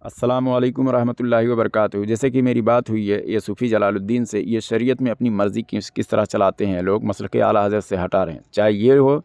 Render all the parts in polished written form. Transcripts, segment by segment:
अस्सलामु अलैकुम रहमतुल्लाहि व बरकातुहू। जैसे कि मेरी बात हुई है ये सूफ़ी जलालुद्दीन से, ये शरीयत में अपनी मर्ज़ी किस तरह चलाते हैं लोग, मसलक आला हज़रत से हटा रहे हैं। चाहे ये हो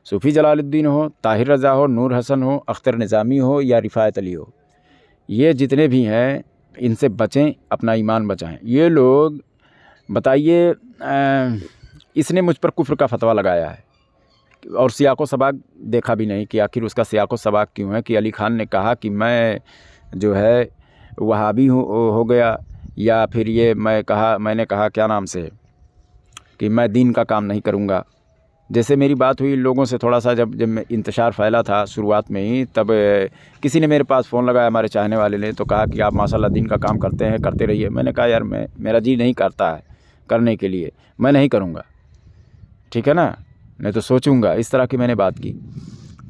सूफ़ी जलालुद्दीन हो, ताहिर रज़ा हो, नूर हसन हो, अख्तर निज़ामी हो या रिफ़ायत अली हो, ये जितने भी हैं इनसे बचें, अपना ईमान बचाएं। ये लोग बताइए, इसने मुझ पर कुफ्र का फ़तवा लगाया है और सियाक़ो सबाक़ देखा भी नहीं कि आखिर उसका सियाक़ो सबाक़ क्यों है। कि अली ख़ान ने कहा कि मैं जो है वहाबी हो गया, या फिर ये मैंने कहा क्या नाम से कि मैं दीन का काम नहीं करूँगा। जैसे मेरी बात हुई लोगों से थोड़ा सा, जब मैं इंतशार फैला था शुरुआत में ही, तब किसी ने मेरे पास फ़ोन लगाया, हमारे चाहने वाले ने, तो कहा कि आप माशाल्लाह दीन का काम करते हैं, करते रहिए। मैंने कहा यार मेरा जी नहीं करता है करने के लिए, मैं नहीं करूँगा, ठीक है ना, नहीं तो सोचूंगा। इस तरह की मैंने बात की।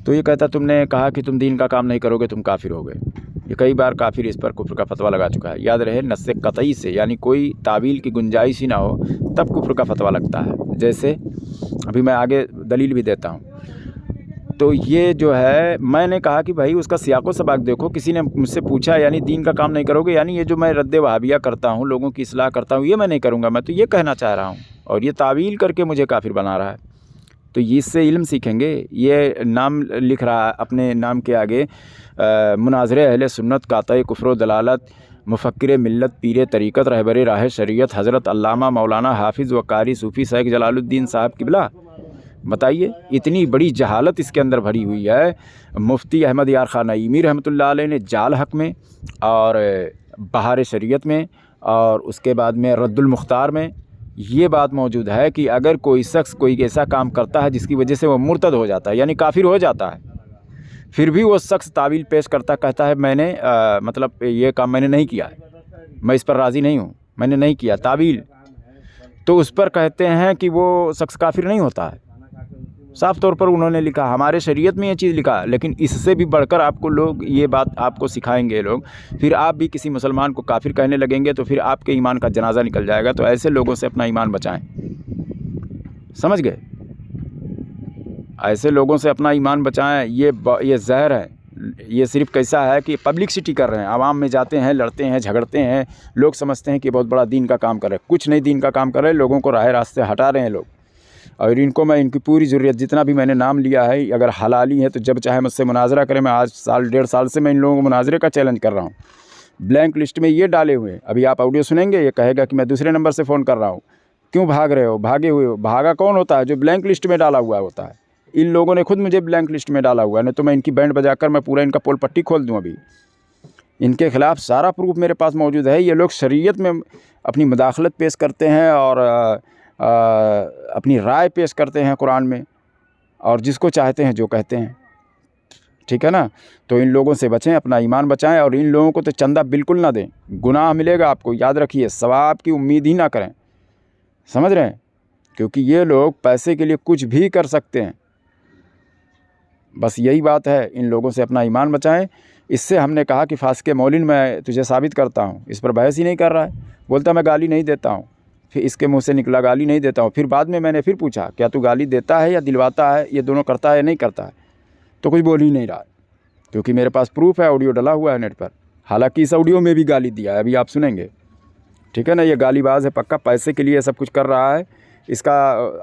तो ये कहता तुमने कहा कि तुम दीन का काम नहीं करोगे, तुम काफिर हो गए। ये कई बार काफिर इस पर कुफ्र का फतवा लगा चुका है। याद रहे, नस्से कतई से, यानी कोई तावील की गुंजाइश ही ना हो तब कुफ्र का फतवा लगता है। जैसे अभी मैं आगे दलील भी देता हूँ। तो ये जो है, मैंने कहा कि भाई उसका सियाक़ो सबाक़ देखो। किसी ने मुझसे पूछा यानी दीन का काम नहीं करोगे, यानी ये जो मैं रद्द वहाबिया करता हूँ, लोगों की इस्लाह करता हूँ, ये मैं नहीं करूँगा। मैं तो ये कहना चाह रहा हूँ, और ये तावील करके मुझे काफिर बना रहा है। तो इससे इल्म सीखेंगे। ये नाम लिख रहा है अपने नाम के आगे, मुनाज़िर अहले सुन्नत, कातई कुफ्र दलालत, मुफ़क्किर मिल्लत, पीर तरीक़त, रहबर राह शरीयत, हज़रत अल्लामा मौलाना हाफिज़ व कारी सूफ़ी शेख जलालुद्दीन साहब किबला। बताइए, इतनी बड़ी जहालत इसके अंदर भरी हुई है। मुफ्ती अहमद यार खान नईमी रहमतुल्लाह अलैह ने जाल हक़ में, और बहार शरीयत में, और उसके बाद में रद्दुल मुख्तार में ये बात मौजूद है कि अगर कोई शख्स कोई ऐसा काम करता है जिसकी वजह से वो मुर्तद हो जाता है, यानी काफिर हो जाता है, फिर भी वो शख्स तावील पेश करता, कहता है मैंने मतलब ये काम मैंने नहीं किया है, मैं इस पर राज़ी नहीं हूँ, मैंने नहीं किया तावील, तो उस पर कहते हैं कि वो शख्स काफिर नहीं होता है। साफ़ तौर पर उन्होंने लिखा, हमारे शरीयत में ये चीज़ लिखा। लेकिन इससे भी बढ़कर आपको लोग ये बात आपको सिखाएंगे लोग, फिर आप भी किसी मुसलमान को काफिर कहने लगेंगे, तो फिर आपके ईमान का जनाजा निकल जाएगा। तो ऐसे लोगों से अपना ईमान बचाएं, समझ गए? ऐसे लोगों से अपना ईमान बचाएं। ये जहर है। ये सिर्फ कैसा है कि पब्लिसिटी कर रहे हैं, आवाम में जाते हैं, लड़ते हैं, झगड़ते हैं, लोग समझते हैं कि बहुत बड़ा दीन का काम कर रहे हैं। कुछ नहीं दीन का काम कर रहे हैं, लोगों को राह रास्ते हटा रहे हैं लोग। और इनको मैं, इनकी पूरी ज़रूरत, जितना भी मैंने नाम लिया है, अगर हलाली है तो जब चाहे मुझसे मुनाजरा करें। मैं आज साल 1.5 साल से मैं इन लोगों को मुनाजरे का चैलेंज कर रहा हूँ। ब्लैंक लिस्ट में ये डाले हुए हैं। अभी आप ऑडियो सुनेंगे, ये कहेगा कि मैं दूसरे नंबर से फ़ोन कर रहा हूँ, क्यों भाग रहे हो, भागे हुए हो। भागा कौन होता है? जो ब्लैंक लिस्ट में डाला हुआ होता है। इन लोगों ने खुद मुझे ब्लैंक लिस्ट में डाला हुआ है, नहीं तो मैं इनकी बैंड बजाकर मैं पूरा इनका पोल पट्टी खोल दूँ। अभी इनके ख़िलाफ़ सारा प्रूफ मेरे पास मौजूद है। ये लोग शरीयत में अपनी मुदाखलत पेश करते हैं और अपनी राय पेश करते हैं कुरान में, और जिसको चाहते हैं जो कहते हैं, ठीक है ना। तो इन लोगों से बचें, अपना ईमान बचाएं। और इन लोगों को तो चंदा बिल्कुल ना दें, गुनाह मिलेगा आपको, याद रखिए। सवाब की उम्मीद ही ना करें, समझ रहे हैं? क्योंकि ये लोग पैसे के लिए कुछ भी कर सकते हैं। बस यही बात है, इन लोगों से अपना ईमान बचाएं। इससे हमने कहा कि फासिक मौलिन मैं तुझे साबित करता हूँ। इस पर बहस ही नहीं कर रहा है, बोलता मैं गाली नहीं देता हूँ। फिर इसके मुंह से निकला गाली नहीं देता हूँ। फिर बाद में मैंने फिर पूछा क्या तू गाली देता है या दिलवाता है, ये दोनों करता है या नहीं करता है? तो कुछ बोल ही नहीं रहा, क्योंकि मेरे पास प्रूफ है, ऑडियो डला हुआ है नेट पर। हालांकि इस ऑडियो में भी गाली दिया है, अभी आप सुनेंगे, ठीक है ना। ये गालीबाज है पक्का, पैसे के लिए सब कुछ कर रहा है। इसका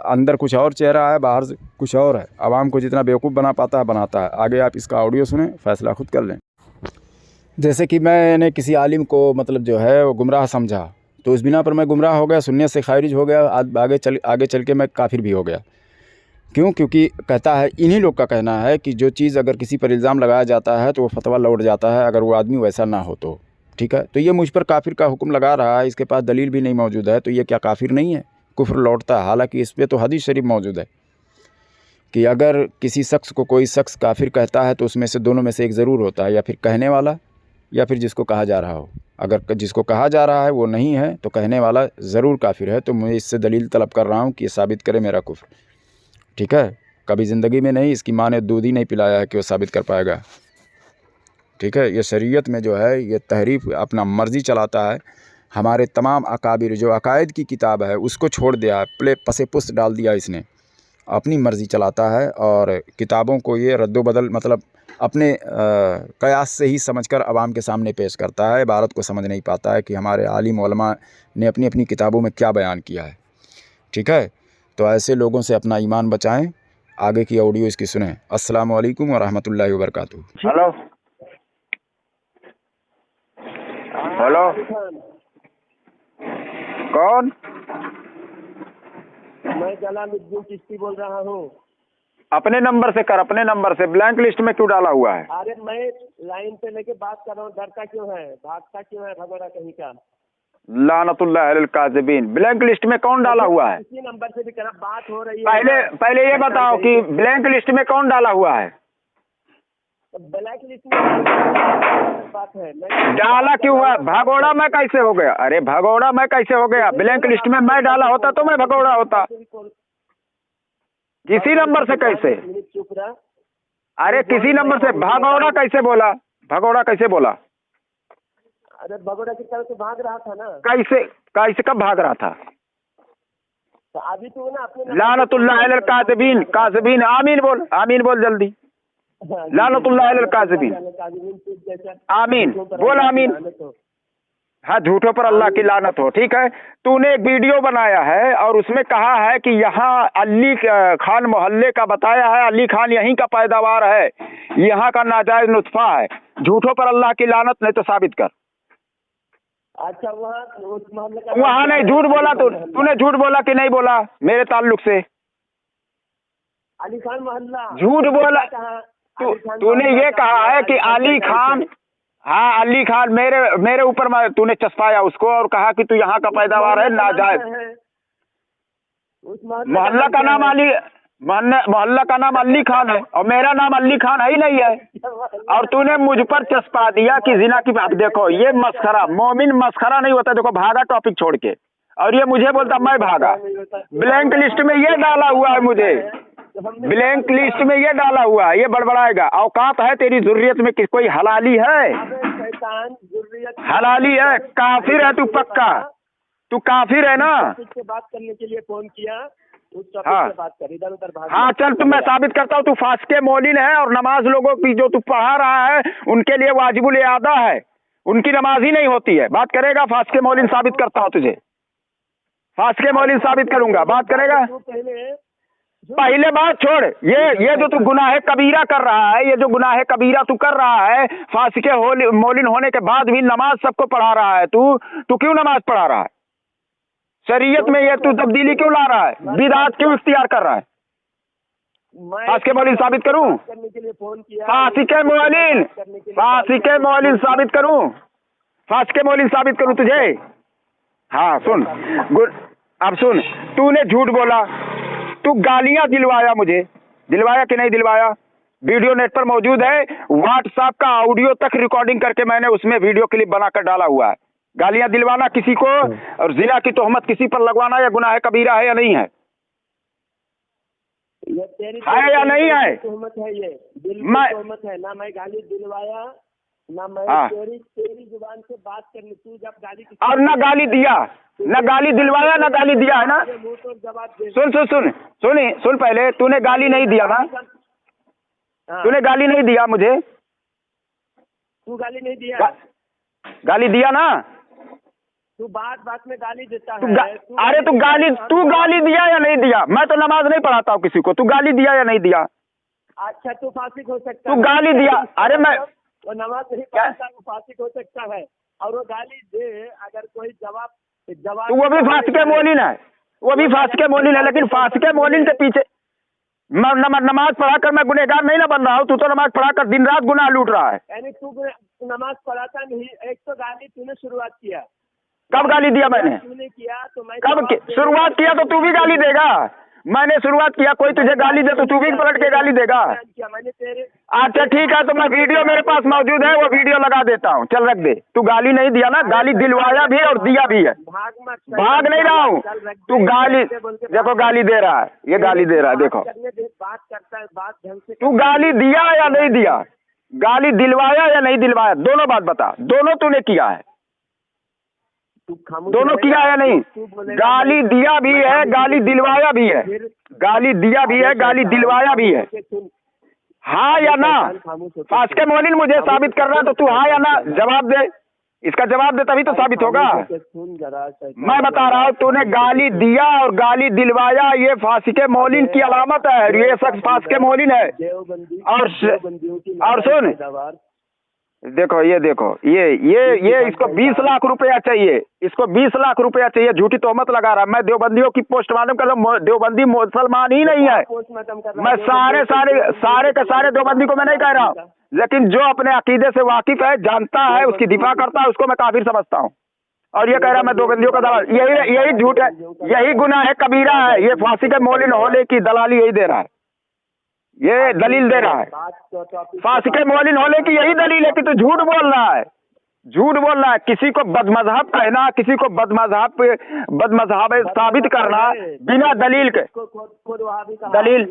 अंदर कुछ और चेहरा है, बाहर से कुछ और है। आवाम को जितना बेवकूफ़ बना पाता है बनाता है। आगे आप इसका ऑडियो सुने, फैसला खुद कर लें। जैसे कि मैंने किसी आलिम को मतलब जो है वो गुमराह समझा, तो उस बिना पर मैं गुमराह हो गया, सुन्नियत से खारिज हो गया। आगे चल के मैं काफिर भी हो गया। क्यों? क्योंकि कहता है, इन्हीं लोग का कहना है कि जो चीज़ अगर किसी पर इल्ज़ाम लगाया जाता है तो वो फतवा लौट जाता है, अगर वो आदमी वैसा ना हो तो, ठीक है। तो ये मुझ पर काफिर का हुक्म लगा रहा है, इसके पास दलील भी नहीं मौजूद है, तो ये क्या काफिर नहीं है? कुफ्र लौटता है। हालांकि इस पर तो हदीस शरीफ मौजूद है कि अगर किसी शख्स को कोई शख्स काफिर कहता है तो उसमें से दोनों में से एक ज़रूर होता है, या फिर कहने वाला या फिर जिसको कहा जा रहा हो। अगर जिसको कहा जा रहा है वो नहीं है तो कहने वाला ज़रूर काफिर है। तो मैं इससे दलील तलब कर रहा हूँ कि ये साबित करे मेरा कुफ्र, ठीक है। कभी ज़िंदगी में नहीं, इसकी माँ ने दूध ही नहीं पिलाया है कि वो साबित कर पाएगा, ठीक है। ये शरीयत में जो है ये तहरीफ अपना मर्ज़ी चलाता है। हमारे तमाम अकाबिर, जो अकायद की किताब है उसको छोड़ दिया है, पसे पुस्त डाल दिया इसने, अपनी मर्ज़ी चलाता है। और किताबों को ये रद्दो बदल मतलब अपने कयास से ही समझकर आवाम के सामने पेश करता है, भारत को समझ नहीं पाता है कि हमारे आलिम उलमा ने अपनी अपनी किताबों में क्या बयान किया है। ठीक है, तो ऐसे लोगों से अपना ईमान बचाएं। आगे की ऑडियो इसकी सुनें। अस्सलाम वालेकुम व रहमतुल्लाहि व बरकातुहू। हेलो हेलो, कौन? मैं जलालुद्दीन चिश्ती बोल रहा हूँ। अपने नंबर से कर, अपने नंबर से। ब्लैंक लिस्ट में क्यों डाला हुआ है? अरे मैं लाइन पे लेके बात कर रहा हूँ, डरता क्यों है, भागता क्यों है भगोड़ा कहीं का? लानतुल्लाह अलल काज़िबीन। ब्लैंक लिस्ट में कौन डाला हुआ है? इसी नंबर से भी करा बात हो रही है। पहले ये बताओ कि ब्लैंक लिस्ट में कौन डाला हुआ है? ब्लैक लिस्ट में बात है। डाला क्यों है? भगोड़ा मैं कैसे हो गया? अरे भगोड़ा मैं कैसे हो गया? ब्लैंक लिस्ट में मैं डाला होता तो मैं भगोड़ा होता। किसी नंबर से कैसे? चुप रहा। अरे किसी नंबर से भगोड़ा कैसे बोला? भगोड़ा कैसे बोला? अरे भगोड़ा की तरफ से भाग रहा था ना। कैसे कैसे कब भाग रहा था? तो अभी तो ना अपने लानतुल्लाह अलल काज़िबीन। काज़िबीन आमीन बोल, आमीन बोल जल्दी। लानतुल्लाह अलल काज़िबीन। आमीन बोल, आमीन। हाँ, झूठों पर अल्लाह की लानत हो। ठीक है, तूने एक वीडियो बनाया है और उसमें कहा है कि यहाँ अली खान मोहल्ले का बताया है, अली खान यहीं का पैदावार है, यहाँ का नाजायज नुत्फा है। झूठों पर अल्लाह की लानत, नहीं तो साबित कर। अच्छा, वहाँ नहीं, झूठ बोला तूने झूठ बोला कि नहीं बोला मेरे ताल्लुक से? अली खान मोहल्ला झूठ बोला। तूने ये कहा है कि अली खान, हाँ अली खान, मेरे ऊपर तूने चस्पाया उसको और कहा कि तू यहाँ का पैदावार है नाजायज। मोहल्ला का नाम अली, मोहल्ला का नाम अली खान है और मेरा नाम अली खान है ही नहीं है। और तूने मुझ पर चस्पा दिया कि जिना की। अब देखो ये मस्खरा, मोमिन मस्खरा नहीं होता। देखो भागा टॉपिक छोड़ के, और ये मुझे बोलता मैं भागा। ब्लैंक लिस्ट में ये डाला हुआ है मुझे, ब्लैंक लिस्ट में ये डाला हुआ है। ये बड़बड़ाएगा। औकात है तेरी जुर्रियत में कि कोई हलाली है? हलाली है? काफिर है तू, पक्का तू काफिर है ना। बात करने के लिए फोन किया, उस टॉपिक हाँ, पे बात कर, इधर उधर भाग। हाँ चल, तो मैं साबित करता हूँ तू फास्के मौलिन है और नमाज लोगों की जो तू पढ़ा रहा है उनके लिए वाजिबुल इआदा है, उनकी नमाज ही नहीं होती है। बात करेगा? फास्के मौलिन साबित करता हूँ तुझे, फास्के मौलिन साबित करूंगा। बात करेगा? पहले बात छोड़, ये जो तू गुनाह कबीरा कर रहा है, ये जो गुनाह कबीरा तू कर रहा है, फासिके मौलिन होने के बाद भी नमाज सबको पढ़ा रहा है। तू क्यों नमाज पढ़ा रहा है? शरीयत में ये तू तब्दीली क्यों ला रहा है? बिदअत क्यों इख्तियार कर रहा है? फासिके मौलिन साबित करूं? फासिके मौलिन, फासिके मौलिन साबित करूं? फासिके मौलिन साबित करूं तुझे? हाँ सुन, अब सुन, तूने झूठ बोला, तू गालियां दिलवाया मुझे, दिलवाया कि नहीं दिलवाया? वीडियो नेट पर मौजूद है, व्हाट्सएप का ऑडियो तक रिकॉर्डिंग करके मैंने उसमें वीडियो क्लिप बनाकर डाला हुआ है। गालियां दिलवाना किसी को और जिना की तोहमत किसी पर लगवाना या गुनाह कबीरा है या नहीं है? है या नहीं है? तोहमत है, ये तोहमत है ना। मैं गाली दिलवाया ना, मैं तेरी जुबान से बात करनी। तू जब गाली और ना गाली दिया, ना गाली दिलवाया, ना गाली दिया है ना। सुन सुन सुन सुन पहले, तूने गाली नहीं दिया ना? तूने गाली नहीं दिया मुझे? तू गाली नहीं दिया? गाली दिया ना? तू बात में गाली देता है। अरे तू गाली दिया या नहीं दिया? मैं तो नमाज नहीं पढ़ाता हूँ किसी को। तू गाली दिया या नहीं दिया? अच्छा, तू फासिक हो सकता है। तू गाली दिया? अरे मैं वो नमाज नहीं पढ़ता, वो फासिक हो सकता है। और वो गाली दे, अगर कोई जवाब तो वो भी फासिके मौलिन है, वो भी फासिके मौलिन है। लेकिन फासिके मौलिन के पीछे नमाज पढ़ाकर मैं गुनहगार नहीं ना बन रहा हूँ। तू तो नमाज पढ़ाकर दिन रात गुनाह लूट रहा है। यानी तू नमाज पढ़ाता नहीं। एक तो गाली तूने शुरुआत किया। कब गाली दिया मैंने? तूने किया तो मैं कब शुरुआत किया? तो तू भी गाली देगा। मैंने शुरुआत किया, कोई तुझे गाली दे तो तू भी पलट के गाली देगा। मैंने तेरे अच्छा ठीक है, तो मैं वीडियो मेरे पास मौजूद है, वो वीडियो लगा देता हूँ। चल रख दे। तू गाली नहीं दिया ना? गाली दिलवाया भी और दिया भी है। भाग नहीं रहा हूँ। तू गाली, देखो गाली दे रहा है, ये गाली दे रहा है। देखो बात करता है, बात ढंग से। तू गाली दिया या नहीं दिया? गाली दिलवाया या नहीं दिलवाया? दोनों बात बता। दोनों तूने किया है, दोनों किया है या नहीं? गाली दिया भी है, गाली दिलवाया भी है। गाली दिया भी है, गाली दिलवाया भी है। हाँ या ना? खामोश होके फास्के मौलिन मुझे साबित कर रहा है तो तू हाँ या ना जवाब दे। इसका जवाब दे तभी तो साबित होगा। सुन जरा, मैं बता रहा हूँ तूने गाली दिया और गाली दिलवाया, ये फास्के मौलिन की अलामत है। ये शख्स फास्के मौलिन है। देवबंदी और सुन, देखो ये इसको 20 लाख रुपया चाहिए, इसको 20 लाख रुपया चाहिए। झूठी तोहमत लगा रहा है। मैं देवबंदियों की पोस्टमार्टम कर रहा हूँ। देवबंदी मुसलमान ही नहीं है। मैं सारे के सारे देवबंदी को मैं नहीं कह रहा हूँ, लेकिन जो अपने अकीदे से वाकिफ है, जानता है, उसकी दिफा करता है, उसको मैं काफिर समझता हूँ। और ये कह रहा है मैं देवबंदियों का दलाल, यही झूठ है, यही गुनाह है, कबीरा है। ये फांसी के मौलिन होने की दलाली यही दे रहा है, ये दलील दे रहा है। फांसी के मौलिन होने की यही दलील है कि तू झूठ बोल रहा है, झूठ बोल रहा है। किसी को बदमजहब कहना, किसी को बदमजहब साबित करना बिना दलील के। दलील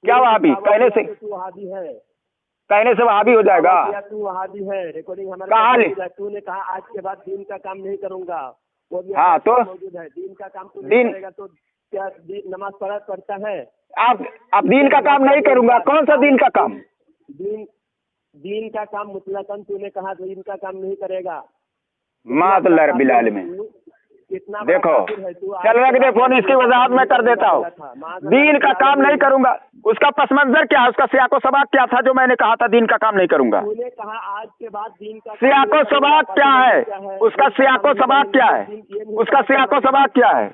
क्या वहाबी? कहने से वहाबी हो जाएगा? तू वहाबी है, रिकॉर्डिंग हमारे कहाँ ले? तूने कहा आज के बाद दिन का काम नहीं करूंगा, वो भी हाँ, तो मौजूद है। दिन का काम तू नहीं करेगा तो क्या नमाज पढ़ता है? आप दिन का काम नहीं करूंगा? कौन सा दिन का काम? दिन का काम मुतलकन तूने कहा दिन का काम नहीं करेगा। मातल्ला बिलाल में देखो, चल रख दे फोन, इसकी वजाहत मैं कर देता हूँ। दीन का काम नहीं करूंगा, उसका पस मंजर क्या है? उसका सियाको सबाक क्या था जो मैंने कहा था दीन का काम नहीं करूंगा? तूने कहा आज के बाद दीन का सियाको सबाक क्या है? उसका सियाको सबाक क्या है? उसका सियाको सबाक क्या है?